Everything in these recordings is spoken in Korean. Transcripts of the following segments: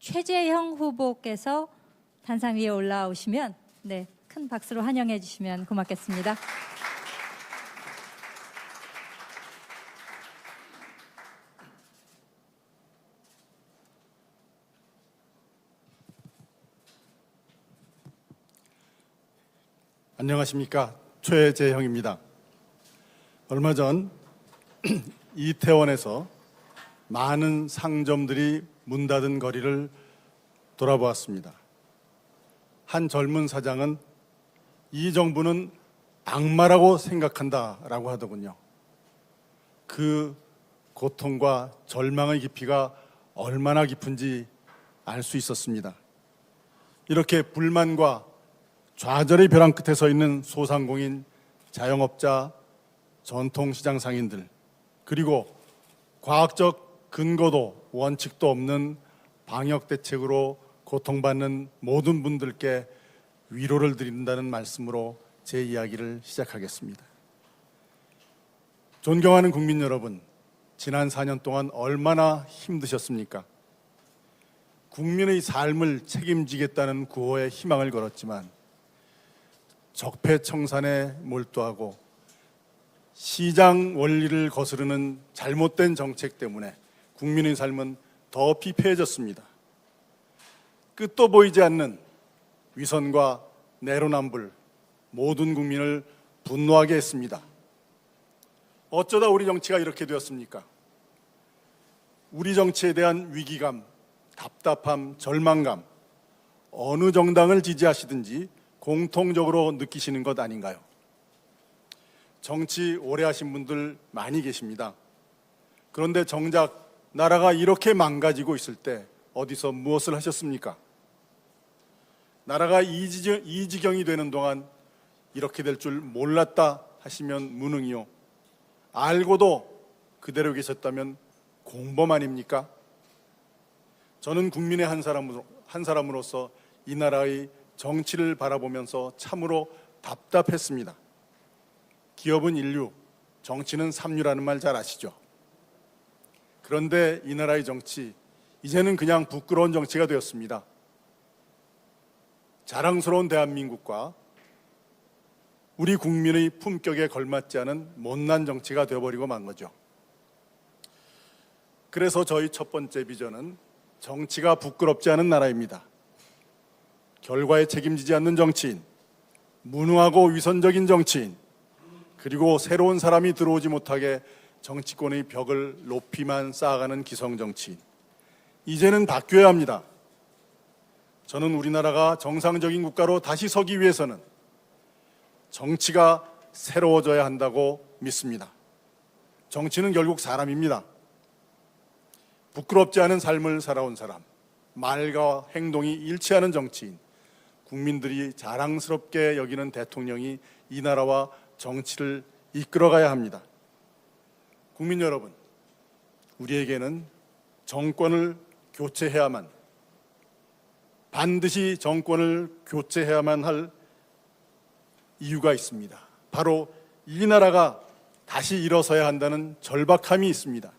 최재형 후보께서 단상 위에 올라오시면 큰 박수로 환영해 주시면 고맙겠습니다. 안녕하십니까. 최재형입니다. 얼마 전 이태원에서 많은 상점들이 문 닫은 거리를 돌아보았습니다. 한 젊은 사장은 이 정부는 악마라고 생각한다라고 하더군요. 그 고통과 절망의 깊이가 얼마나 깊은지 알 수 있었습니다. 이렇게 불만과 좌절의 벼랑 끝에 서 있는 소상공인, 자영업자, 전통시장 상인들, 그리고 과학적 근거도 원칙도 없는 방역 대책으로 고통받는 모든 분들께 위로를 드린다는 말씀으로 제 이야기를 시작하겠습니다. 존경하는 국민 여러분, 지난 4년 동안 얼마나 힘드셨습니까? 국민의 삶을 책임지겠다는 구호에 희망을 걸었지만 적폐청산에 몰두하고 시장 원리를 거스르는 잘못된 정책 때문에 국민의 삶은 더 피폐해졌습니다. 끝도 보이지 않는 위선과 내로남불, 모든 국민을 분노하게 했습니다. 어쩌다 우리 정치가 이렇게 되었습니까? 우리 정치에 대한 위기감, 답답함, 절망감, 어느 정당을 지지하시든지 공통적으로 느끼시는 것 아닌가요? 정치 오래 하신 분들 많이 계십니다. 그런데 정작 나라가 이렇게 망가지고 있을 때 어디서 무엇을 하셨습니까? 나라가 이 지경이 되는 동안 이렇게 될 줄 몰랐다 하시면 무능이요. 알고도 그대로 계셨다면 공범 아닙니까? 저는 국민의 한 사람으로서 이 나라의 정치를 바라보면서 참으로 답답했습니다. 기업은 인류, 정치는 삼류라는 말 잘 아시죠? 그런데 이 나라의 정치, 이제는 그냥 부끄러운 정치가 되었습니다. 자랑스러운 대한민국과 우리 국민의 품격에 걸맞지 않은 못난 정치가 되어버리고 만 거죠. 그래서 저희 첫 번째 비전은 정치가 부끄럽지 않은 나라입니다. 결과에 책임지지 않는 정치인, 무능하고 위선적인 정치인, 그리고 새로운 사람이 들어오지 못하게 정치권의 벽을 높이만 쌓아가는 기성 정치인. 이제는 바뀌어야 합니다. 저는 우리나라가 정상적인 국가로 다시 서기 위해서는 정치가 새로워져야 한다고 믿습니다. 정치는 결국 사람입니다. 부끄럽지 않은 삶을 살아온 사람, 말과 행동이 일치하는 정치인, 국민들이 자랑스럽게 여기는 대통령이 이 나라와 정치를 이끌어가야 합니다. 국민 여러분, 우리에게는 정권을 교체해야만, 반드시 정권을 교체해야만 할 이유가 있습니다. 바로 이 나라가 다시 일어서야 한다는 절박함이 있습니다.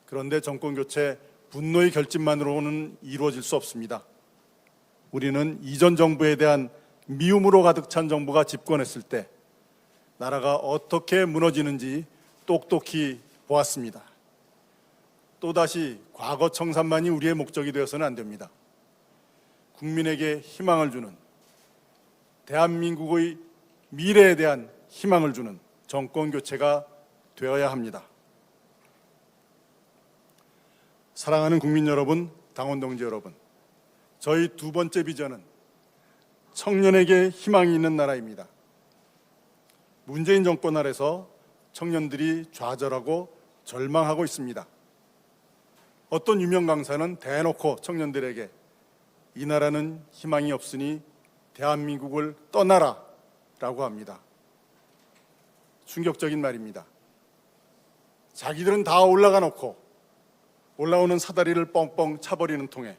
그런데 정권 교체, 분노의 결집만으로는 이루어질 수 없습니다. 우리는 이전 정부에 대한 미움으로 가득 찬 정부가 집권했을 때 나라가 어떻게 무너지는지 똑똑히 보았습니다. 또다시 과거 청산만이 우리의 목적이 되어서는 안 됩니다. 국민에게 희망을 주는, 대한민국의 미래에 대한 희망을 주는 정권 교체가 되어야 합니다. 사랑하는 국민 여러분, 당원 동지 여러분, 저희 두 번째 비전은 청년에게 희망이 있는 나라입니다. 문재인 정권 아래서 청년들이 좌절하고 절망하고 있습니다. 어떤 유명 강사는 대놓고 청년들에게 이 나라는 희망이 없으니 대한민국을 떠나라 라고 합니다. 충격적인 말입니다. 자기들은 다 올라가 놓고 올라오는 사다리를 뻥뻥 차버리는 통에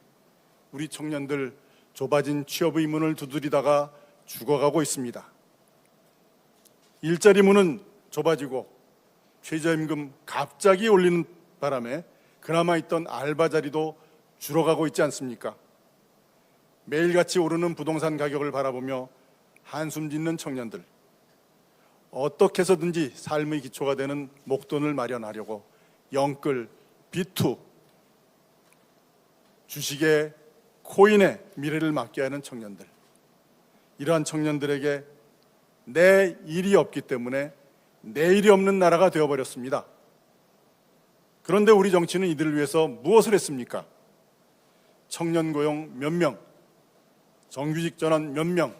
우리 청년들 좁아진 취업의 문을 두드리다가 죽어가고 있습니다. 일자리 문은 좁아지고 최저임금 갑자기 올리는 바람에 그나마 있던 알바 자리도 줄어가고 있지 않습니까? 매일같이 오르는 부동산 가격을 바라보며 한숨 짓는 청년들, 어떻게 해서든지 삶의 기초가 되는 목돈을 마련하려고 영끌, 비투, 주식에 코인에 미래를 맡겨야 하는 청년들, 이러한 청년들에게 내 일이 없기 때문에 내일이 없는 나라가 되어버렸습니다. 그런데 우리 정치는 이들을 위해서 무엇을 했습니까? 청년 고용 몇 명, 정규직 전환 몇 명,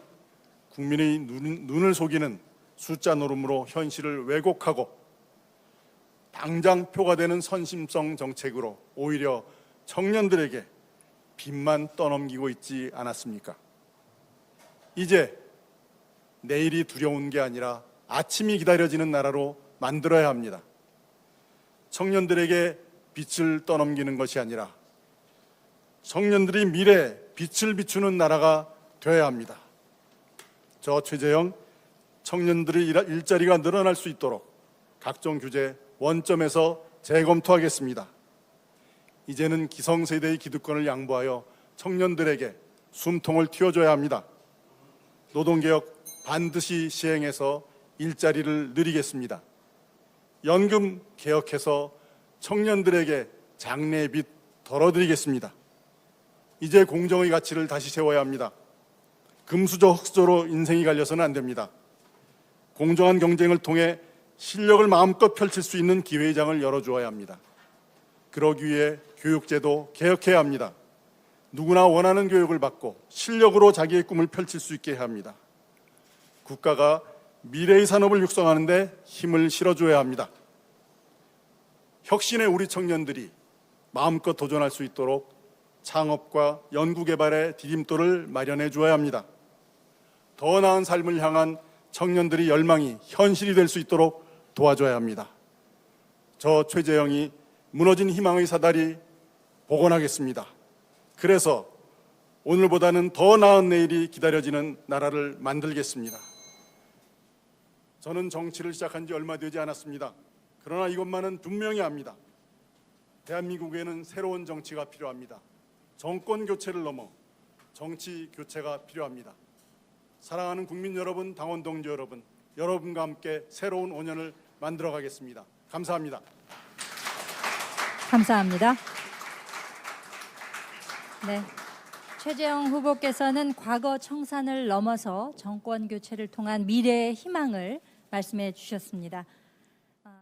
국민의 눈을 속이는 숫자 노름으로 현실을 왜곡하고 당장 표가 되는 선심성 정책으로 오히려 청년들에게 빚만 떠넘기고 있지 않았습니까? 이제 내일이 두려운 게 아니라 아침이 기다려지는 나라로 만들어야 합니다. 청년들에게 빚을 떠넘기는 것이 아니라 청년들이 미래에 빛을 비추는 나라가 되어야 합니다. 저 최재형, 청년들의 일자리가 늘어날 수 있도록 각종 규제 원점에서 재검토하겠습니다. 이제는 기성세대의 기득권을 양보하여 청년들에게 숨통을 틔워줘야 합니다. 노동개혁 반드시 시행해서 일자리를 늘리겠습니다. 연금 개혁해서 청년들에게 장래빚 덜어드리겠습니다. 이제 공정의 가치를 다시 세워야 합니다. 금수저 흑수저로 인생이 갈려서는 안 됩니다. 공정한 경쟁을 통해 실력을 마음껏 펼칠 수 있는 기회의 장을 열어주어야 합니다. 그러기 위해 교육제도 개혁해야 합니다. 누구나 원하는 교육을 받고 실력으로 자기의 꿈을 펼칠 수 있게 해야 합니다. 국가가 미래의 산업을 육성하는 데 힘을 실어줘야 합니다. 혁신의 우리 청년들이 마음껏 도전할 수 있도록 창업과 연구개발의 디딤돌을 마련해 주어야 합니다. 더 나은 삶을 향한 청년들의 열망이 현실이 될 수 있도록 도와줘야 합니다. 저 최재형이 무너진 희망의 사다리 복원하겠습니다. 그래서 오늘보다는 더 나은 내일이 기다려지는 나라를 만들겠습니다. 저는 정치를 시작한 지 얼마 되지 않았습니다. 그러나 이것만은 분명히 압니다. 대한민국에는 새로운 정치가 필요합니다. 정권 교체를 넘어 정치 교체가 필요합니다. 사랑하는 국민 여러분, 당원 동지 여러분, 여러분과 함께 새로운 5년을 만들어 가겠습니다. 감사합니다. 감사합니다. 네, 최재형 후보께서는 과거 청산을 넘어서 정권 교체를 통한 미래의 희망을 말씀해 주셨습니다.